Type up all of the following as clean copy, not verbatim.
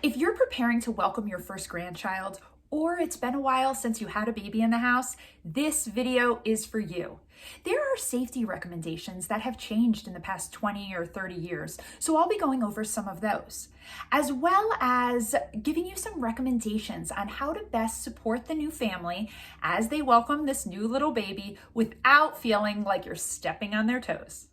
If you're preparing to welcome your first grandchild, or it's been a while since you had a baby in the house, this video is for you. There are safety recommendations that have changed in the past 20 or 30 years, so I'll be going over some of those, as well as giving you some recommendations on how to best support the new family as they welcome this new little baby without feeling like you're stepping on their toes.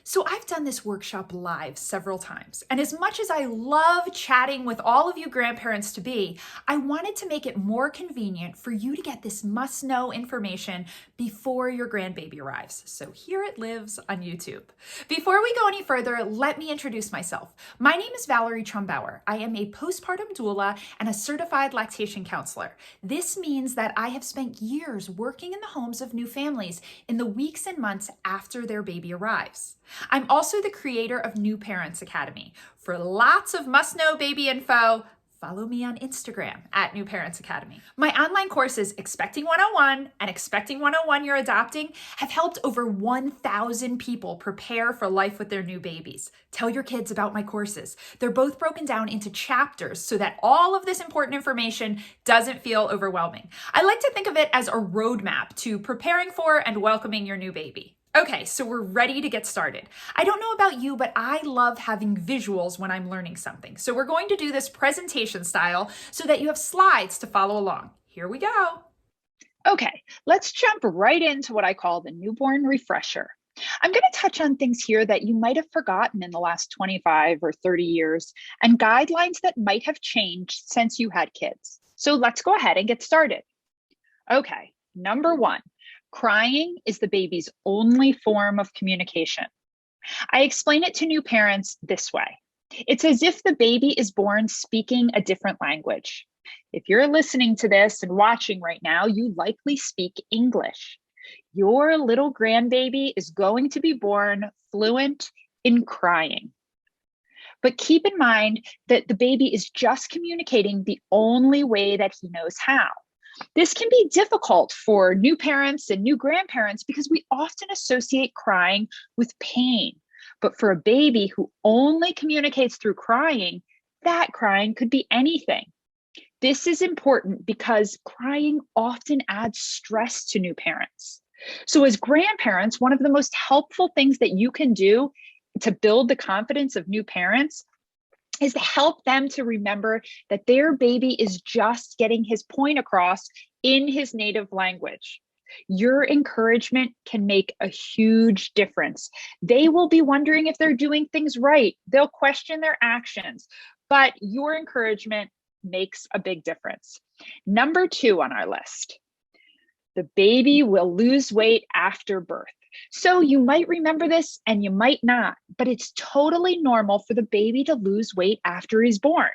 So I've done this workshop live several times, and as much as I love chatting with all of you grandparents to be, I wanted to make it more convenient for you to get this must-know information before your grandbaby arrives. So here it lives on YouTube. Before we go any further, let me introduce myself. My name is Valerie Trumbauer. I am a postpartum doula and a certified lactation counselor. This means that I have spent years working in the homes of new families in the weeks and months after their baby arrives. I'm also the creator of New Parents Academy. For lots of must-know baby info, follow me on Instagram at New Parents Academy. My online courses, Expecting 101 and Expecting 101 You're Adopting, have helped over 1,000 people prepare for life with their new babies. Tell your kids about my courses. They're both broken down into chapters so that all of this important information doesn't feel overwhelming. I like to think of it as a roadmap to preparing for and welcoming your new baby. Okay, so we're ready to get started. I don't know about you, but I love having visuals when I'm learning something. So we're going to do this presentation style so that you have slides to follow along. Here we go. Okay, let's jump right into what I call the newborn refresher. I'm going to touch on things here that you might have forgotten in the last 25 or 30 years and guidelines that might have changed since you had kids. So let's go ahead and get started. Okay, number one. Crying is the baby's only form of communication. I explain it to new parents this way. It's as if the baby is born speaking a different language. If you're listening to this and watching right now, you likely speak English. Your little grandbaby is going to be born fluent in crying. But keep in mind that the baby is just communicating the only way that he knows how. This can be difficult for new parents and new grandparents because we often associate crying with pain. But for a baby who only communicates through crying, that crying could be anything. This is important because crying often adds stress to new parents. So as grandparents, one of the most helpful things that you can do to build the confidence of new parents is to help them to remember that their baby is just getting his point across in his native language. Your encouragement can make a huge difference. They will be wondering if they're doing things right. They'll question their actions, but your encouragement makes a big difference. Number two on our list, the baby will lose weight after birth. So you might remember this and you might not, but it's totally normal for the baby to lose weight after he's born.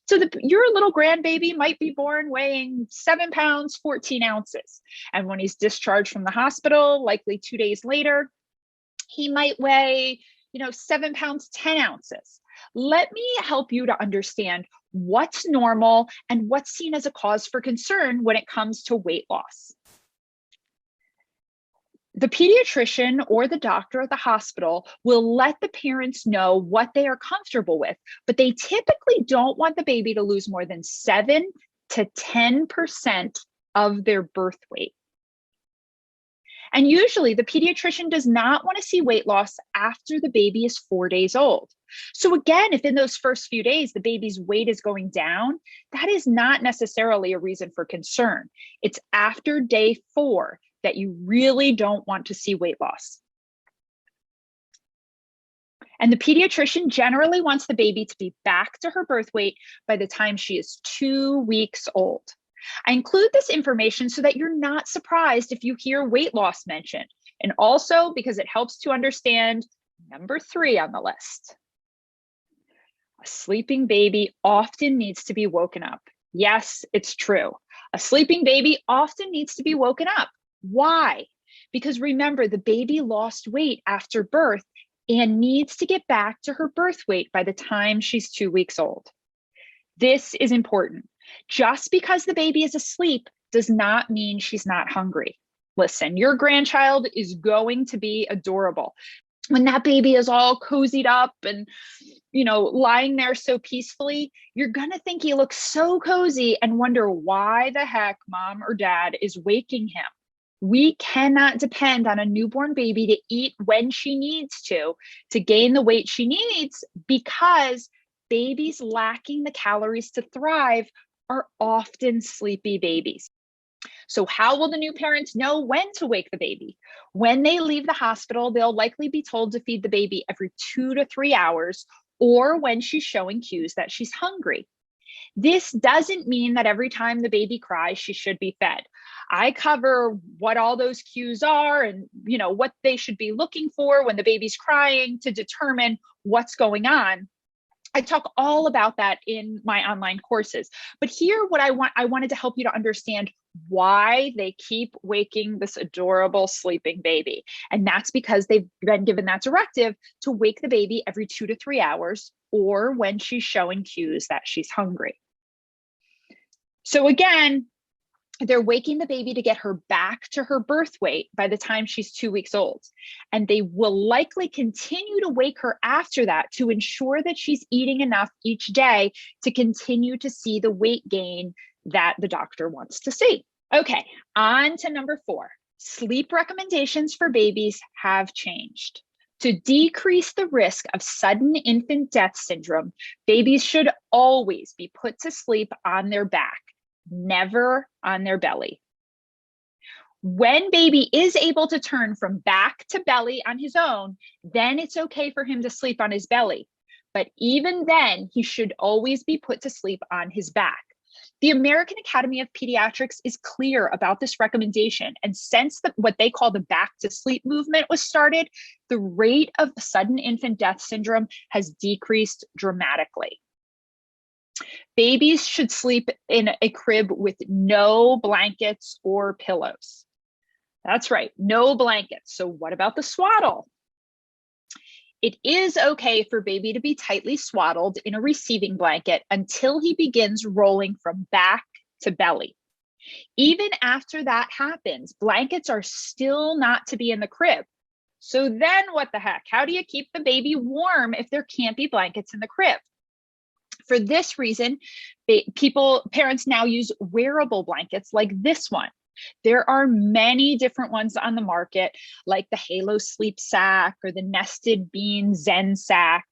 So your little grandbaby might be born weighing 7 pounds, 14 ounces. And when he's discharged from the hospital, likely 2 days later, he might weigh, 7 pounds, 10 ounces. Let me help you to understand what's normal and what's seen as a cause for concern when it comes to weight loss. The pediatrician or the doctor at the hospital will let the parents know what they are comfortable with, but they typically don't want the baby to lose more than 7 to 10% of their birth weight. And usually the pediatrician does not want to see weight loss after the baby is 4 days old. So again, if in those first few days the baby's weight is going down, that is not necessarily a reason for concern. It's after day 4 that you really don't want to see weight loss. And the pediatrician generally wants the baby to be back to her birth weight by the time she is 2 weeks old. I include this information so that you're not surprised if you hear weight loss mentioned, and also because it helps to understand number 3 on the list. A sleeping baby often needs to be woken up. Yes, it's true. A sleeping baby often needs to be woken up. Why? Because remember, the baby lost weight after birth and needs to get back to her birth weight by the time she's 2 weeks old. This is important. Just because the baby is asleep does not mean she's not hungry. Listen, your grandchild is going to be adorable. When that baby is all cozied up and, lying there so peacefully, you're going to think he looks so cozy and wonder why the heck mom or dad is waking him. We cannot depend on a newborn baby to eat when she needs to gain the weight she needs, because babies lacking the calories to thrive are often sleepy babies. So how will the new parents know when to wake the baby? When they leave the hospital, they'll likely be told to feed the baby every 2 to 3 hours, or when she's showing cues that she's hungry. This doesn't mean that every time the baby cries, she should be fed. I cover what all those cues are and, what they should be looking for when the baby's crying to determine what's going on. I talk all about that in my online courses. But here, what I wanted to help you to understand why they keep waking this adorable sleeping baby. And that's because they've been given that directive to wake the baby every 2 to 3 hours, or when she's showing cues that she's hungry. So again, they're waking the baby to get her back to her birth weight by the time she's 2 weeks old. And they will likely continue to wake her after that to ensure that she's eating enough each day to continue to see the weight gain that the doctor wants to see. Okay, on to number 4. Sleep recommendations for babies have changed. To decrease the risk of sudden infant death syndrome, babies should always be put to sleep on their back, never on their belly. When baby is able to turn from back to belly on his own, then it's okay for him to sleep on his belly. But even then, he should always be put to sleep on his back. The American Academy of Pediatrics is clear about this recommendation. And since what they call the back to sleep movement was started, the rate of sudden infant death syndrome has decreased dramatically. Babies should sleep in a crib with no blankets or pillows. That's right, no blankets. So what about the swaddle? It is okay for baby to be tightly swaddled in a receiving blanket until he begins rolling from back to belly. Even after that happens, blankets are still not to be in the crib. So then what the heck? How do you keep the baby warm if there can't be blankets in the crib? For this reason, parents now use wearable blankets like this one. There are many different ones on the market, like the Halo Sleep Sack or the Nested Bean Zen Sack.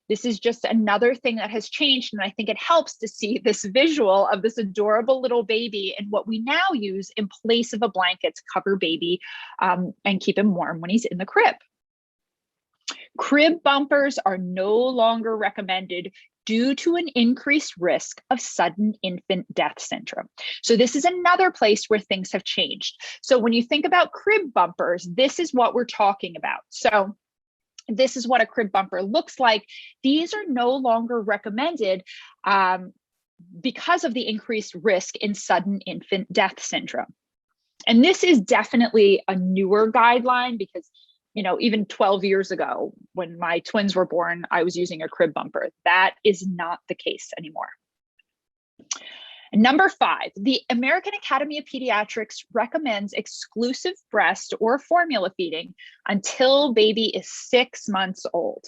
This is just another thing that has changed, and I think it helps to see this visual of this adorable little baby and what we now use in place of a blanket to cover baby and keep him warm when he's in the crib. Crib bumpers are no longer recommended due to an increased risk of sudden infant death syndrome. So this is another place where things have changed. So when you think about crib bumpers, this is what we're talking about. So this is what a crib bumper looks like. These are no longer recommended because of the increased risk in sudden infant death syndrome. And this is definitely a newer guideline because even 12 years ago, when my twins were born, I was using a crib bumper. That is not the case anymore. Number 5, the American Academy of Pediatrics recommends exclusive breast or formula feeding until baby is 6 months old.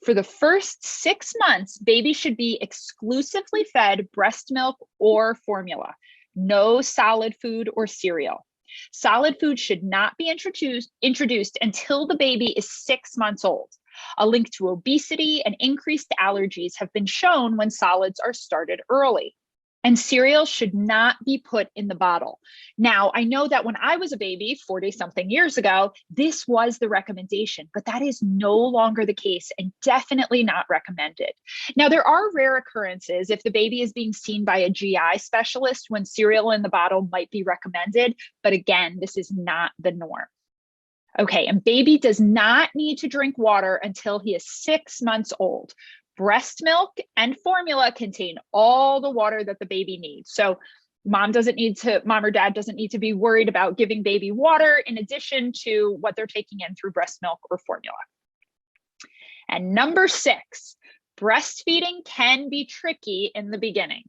For the first 6 months, baby should be exclusively fed breast milk or formula, no solid food or cereal. Solid food should not be introduced until the baby is 6 months old. A link to obesity and increased allergies have been shown when solids are started early. And cereal should not be put in the bottle. Now, I know that when I was a baby 40-something years ago, this was the recommendation, but that is no longer the case and definitely not recommended. Now, there are rare occurrences if the baby is being seen by a GI specialist when cereal in the bottle might be recommended, but again, this is not the norm. Okay, and baby does not need to drink water until he is 6 months old. Breast milk and formula contain all the water that the baby needs. So mom or dad doesn't need to be worried about giving baby water in addition to what they're taking in through breast milk or formula. And number 6, breastfeeding can be tricky in the beginning.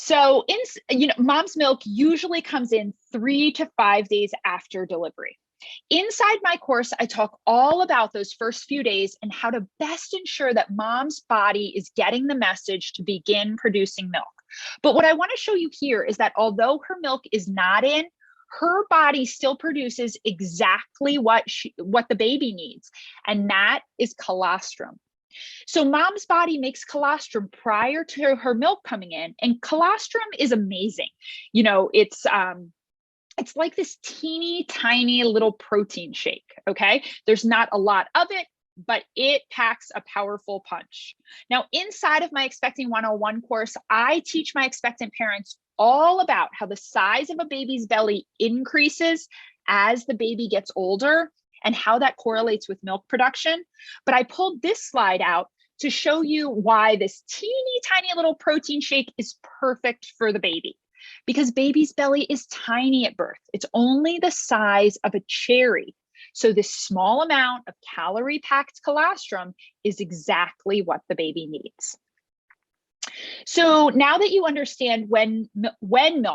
So mom's milk usually comes in 3 to 5 days after delivery. Inside my course, I talk all about those first few days and how to best ensure that mom's body is getting the message to begin producing milk. But what I want to show you here is that although her milk is not in, her body still produces exactly what the baby needs, and that is colostrum. So mom's body makes colostrum prior to her milk coming in, and colostrum is amazing. It's like this teeny tiny little protein shake, okay? There's not a lot of it, but it packs a powerful punch. Now, inside of my Expecting 101 course, I teach my expectant parents all about how the size of a baby's belly increases as the baby gets older and how that correlates with milk production. But I pulled this slide out to show you why this teeny tiny little protein shake is perfect for the baby. Because baby's belly is tiny at birth. It's only the size of a cherry. So this small amount of calorie-packed colostrum is exactly what the baby needs. So now that you understand when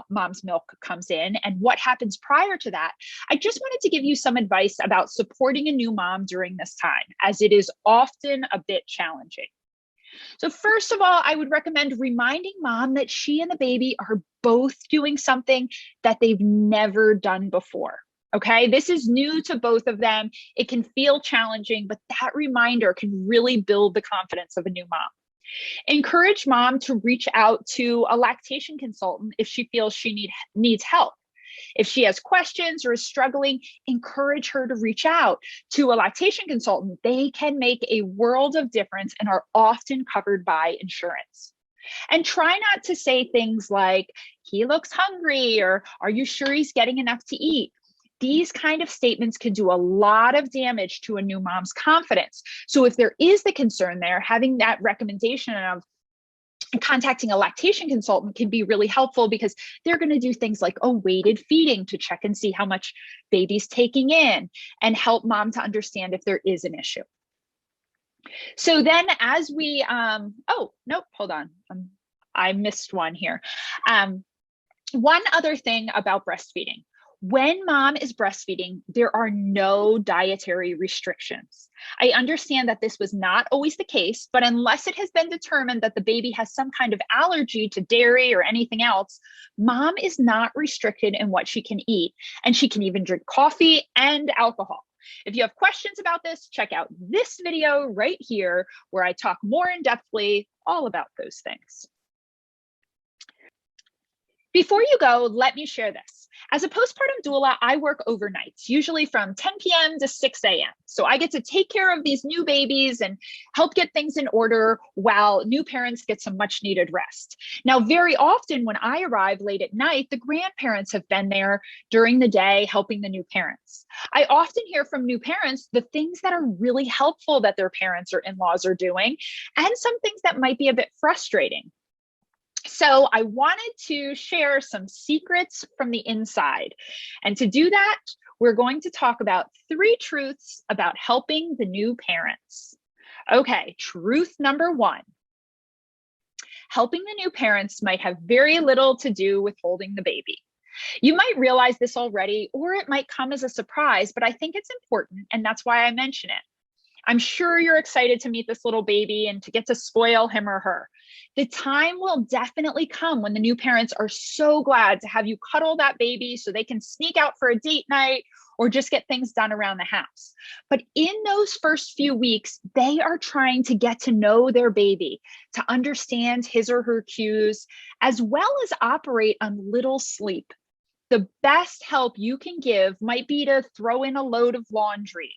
mom's milk comes in and what happens prior to that, I just wanted to give you some advice about supporting a new mom during this time, as it is often a bit challenging. So first of all, I would recommend reminding mom that she and the baby are both doing something that they've never done before. Okay, this is new to both of them. It can feel challenging, but that reminder can really build the confidence of a new mom. Encourage mom to reach out to a lactation consultant if she feels she needs help. If she has questions or is struggling, encourage her to reach out to a lactation consultant. They can make a world of difference and are often covered by insurance. And try not to say things like, he looks hungry, or are you sure he's getting enough to eat? These kind of statements can do a lot of damage to a new mom's confidence. So if there is the concern there, having that recommendation of contacting a lactation consultant can be really helpful, because they're going to do things like a weighted feeding to check and see how much baby's taking in and help mom to understand if there is an issue. So then as we, oh, nope, hold on. I missed one here. One other thing about breastfeeding. When mom is breastfeeding, there are no dietary restrictions. I understand that this was not always the case, but unless it has been determined that the baby has some kind of allergy to dairy or anything else, mom is not restricted in what she can eat, and she can even drink coffee and alcohol. If you have questions about this, check out this video right here, where I talk more in-depthly all about those things. Before you go, let me share this. As a postpartum doula, I work overnights, usually from 10 p.m. to 6 a.m. So I get to take care of these new babies and help get things in order while new parents get some much needed rest. Now, very often when I arrive late at night, the grandparents have been there during the day helping the new parents. I often hear from new parents the things that are really helpful that their parents or in-laws are doing, and some things that might be a bit frustrating. So I wanted to share some secrets from the inside. And to do that, we're going to talk about 3 truths about helping the new parents. Okay, truth number 1. Helping the new parents might have very little to do with holding the baby. You might realize this already, or it might come as a surprise, but I think it's important, and that's why I mention it. I'm sure you're excited to meet this little baby and to get to spoil him or her. The time will definitely come when the new parents are so glad to have you cuddle that baby so they can sneak out for a date night or just get things done around the house. But in those first few weeks, they are trying to get to know their baby, to understand his or her cues, as well as operate on little sleep. The best help you can give might be to throw in a load of laundry,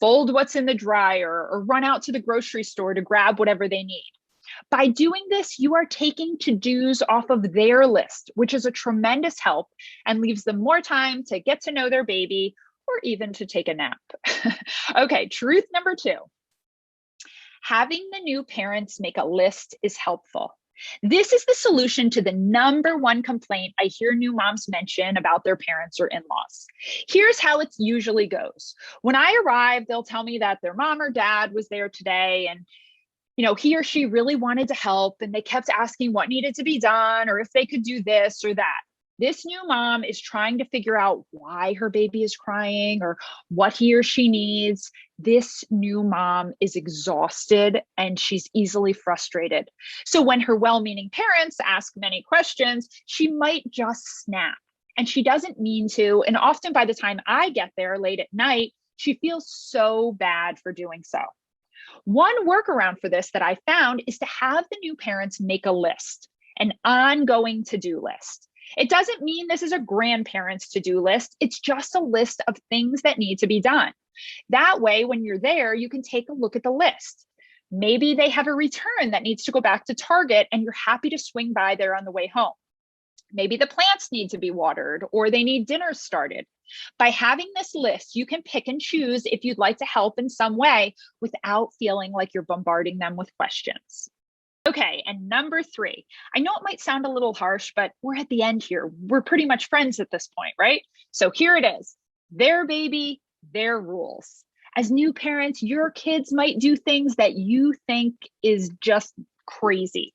fold what's in the dryer, or run out to the grocery store to grab whatever they need. By doing this, you are taking to-dos off of their list, which is a tremendous help and leaves them more time to get to know their baby or even to take a nap. Okay, truth number 2. Having the new parents make a list is helpful. This is the solution to the number 1 complaint I hear new moms mention about their parents or in-laws. Here's how it usually goes. When I arrive, they'll tell me that their mom or dad was there today, and He or she really wanted to help and they kept asking what needed to be done or if they could do this or that. This new mom is trying to figure out why her baby is crying or what he or she needs. This new mom is exhausted and she's easily frustrated. So when her well-meaning parents ask many questions, she might just snap. And she doesn't mean to. And often by the time I get there late at night, she feels so bad for doing so. One workaround for this that I found is to have the new parents make a list, an ongoing to-do list. It doesn't mean this is a grandparent's to-do list. It's just a list of things that need to be done. That way, when you're there, you can take a look at the list. Maybe they have a return that needs to go back to Target and you're happy to swing by there on the way home. Maybe the plants need to be watered or they need dinner started. By having this list, you can pick and choose if you'd like to help in some way without feeling like you're bombarding them with questions. Okay, and number 3, I know it might sound a little harsh, but we're at the end here. We're pretty much friends at this point, right? So here it is, their baby, their rules. As new parents, your kids might do things that you think is just crazy.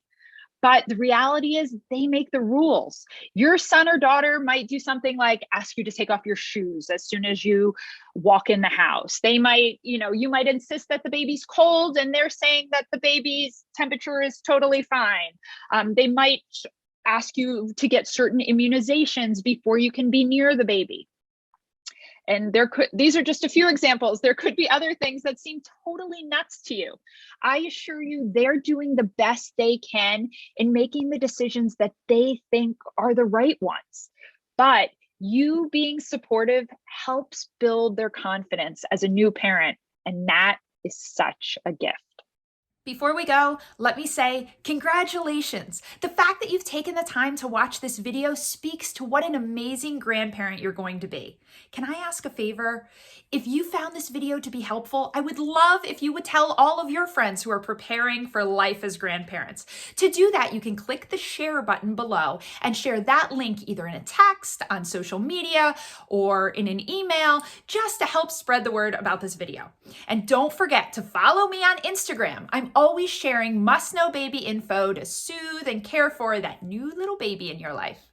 But the reality is they make the rules. Your son or daughter might do something like ask you to take off your shoes as soon as you walk in the house. They might, you might insist that the baby's cold and they're saying that the baby's temperature is totally fine. They might ask you to get certain immunizations before you can be near the baby. And these are just a few examples. There could be other things that seem totally nuts to you. I assure you, they're doing the best they can in making the decisions that they think are the right ones. But you being supportive helps build their confidence as a new parent. And that is such a gift. Before we go, let me say congratulations. The fact that you've taken the time to watch this video speaks to what an amazing grandparent you're going to be. Can I ask a favor? If you found this video to be helpful, I would love if you would tell all of your friends who are preparing for life as grandparents. To do that, you can click the share button below and share that link either in a text, on social media, or in an email, just to help spread the word about this video. And don't forget to follow me on Instagram. I'm always sharing must-know baby info to soothe and care for that new little baby in your life.